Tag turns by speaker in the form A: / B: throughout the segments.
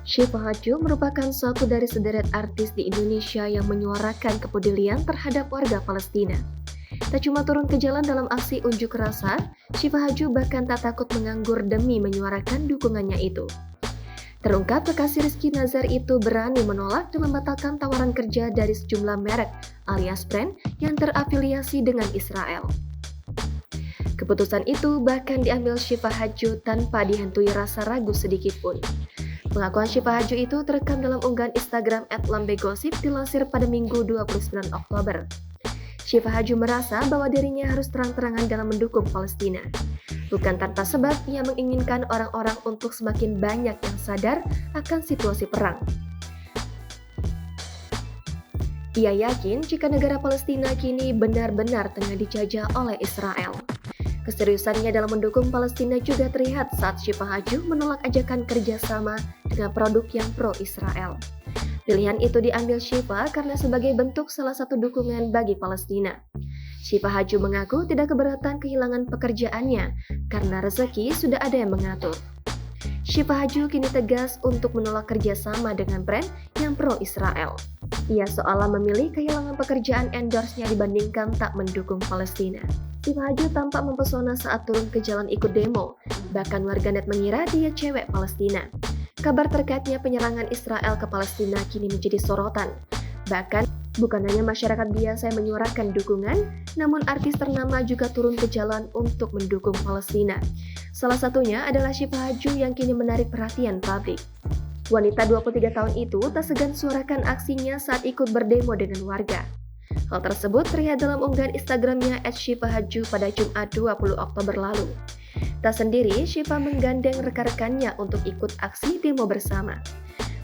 A: Syifa Haju merupakan satu dari sederet artis di Indonesia yang menyuarakan kepedulian terhadap warga Palestina. Tak cuma turun ke jalan dalam aksi unjuk rasa, Syifa Haju bahkan tak takut menganggur demi menyuarakan dukungannya itu. Terungkap kekasih Rizky Nazar itu berani menolak dan membatalkan tawaran kerja dari sejumlah merek alias brand yang terafiliasi dengan Israel. Keputusan itu bahkan diambil Syifa Haju tanpa dihantui rasa ragu sedikitpun. Pengakuan Syifa Haju itu terekam dalam unggahan Instagram @lambegosip dilansir pada Minggu 29 Oktober. Syifa Haju merasa bahwa dirinya harus terang-terangan dalam mendukung Palestina. Bukan tanpa sebab ia menginginkan orang-orang untuk semakin banyak yang sadar akan situasi perang. Ia yakin jika negara Palestina kini benar-benar tengah dijajah oleh Israel. Keseriusannya dalam mendukung Palestina juga terlihat saat Syifa Haju menolak ajakan kerjasama dengan produk yang pro-Israel. Pilihan itu diambil Syifa karena sebagai bentuk salah satu dukungan bagi Palestina. Syifa Haju mengaku tidak keberatan kehilangan pekerjaannya karena rezeki sudah ada yang mengatur. Syifa Haju kini tegas untuk menolak kerjasama dengan brand yang pro-Israel. Ia seolah memilih kehilangan pekerjaan endorse-nya dibandingkan tak mendukung Palestina. Syifa Haju tampak mempesona saat turun ke jalan ikut demo, bahkan warganet mengira dia cewek Palestina. Kabar terkaitnya penyerangan Israel ke Palestina kini menjadi sorotan. Bahkan, bukan hanya masyarakat biasa yang menyuarakan dukungan, namun artis ternama juga turun ke jalan untuk mendukung Palestina. Salah satunya adalah Syifa Haju yang kini menarik perhatian publik. Wanita 23 tahun itu tak segan suarakan aksinya saat ikut berdemo dengan warga. Hal tersebut terlihat dalam unggahan Instagramnya @syifahaju pada Jumat 20 Oktober lalu. Tak sendiri, Syifa menggandeng rekan-rekannya untuk ikut aksi demo bersama.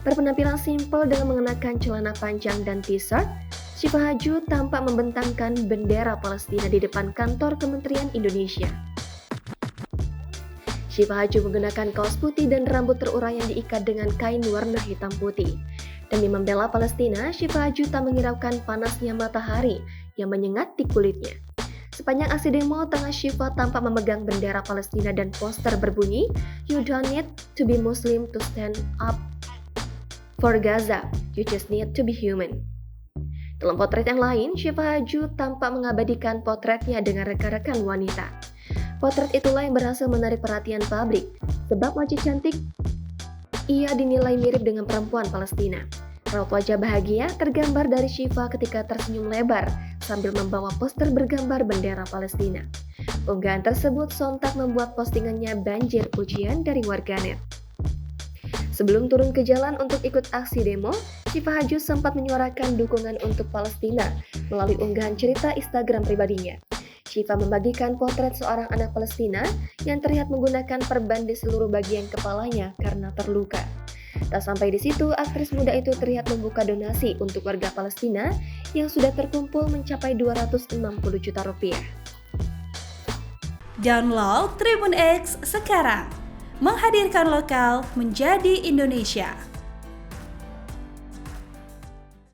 A: Berpenampilan simpel dengan mengenakan celana panjang dan t-shirt, Syifa Haju tampak membentangkan bendera Palestina di depan kantor Kementerian Indonesia. Syifa Haju menggunakan kaos putih dan rambut terurai yang diikat dengan kain warna hitam putih. Demi membela Palestina, Syifa Haju tak menghiraukan panasnya matahari yang menyengat di kulitnya. Sepanjang aksi demo, tangan Syifa tampak memegang bendera Palestina dan poster berbunyi, "You don't need to be Muslim to stand up for Gaza, you just need to be human." Dalam potret yang lain, Syifa Haju tampak mengabadikan potretnya dengan rekan-rekan wanita. Potret itulah yang berhasil menarik perhatian publik, sebab wajah cantik ia dinilai mirip dengan perempuan Palestina. Raut wajah bahagia tergambar dari Syifa ketika tersenyum lebar sambil membawa poster bergambar bendera Palestina. Unggahan tersebut sontak membuat postingannya banjir pujian dari warganet. Sebelum turun ke jalan untuk ikut aksi demo, Syifa Haju sempat menyuarakan dukungan untuk Palestina melalui unggahan cerita Instagram pribadinya. Syifa membagikan potret seorang anak Palestina yang terlihat menggunakan perban di seluruh bagian kepalanya karena terluka. Tak sampai di situ, aktris muda itu terlihat membuka donasi untuk warga Palestina yang sudah terkumpul mencapai 260 juta rupiah.
B: Download Tribun X sekarang, menghadirkan lokal menjadi Indonesia.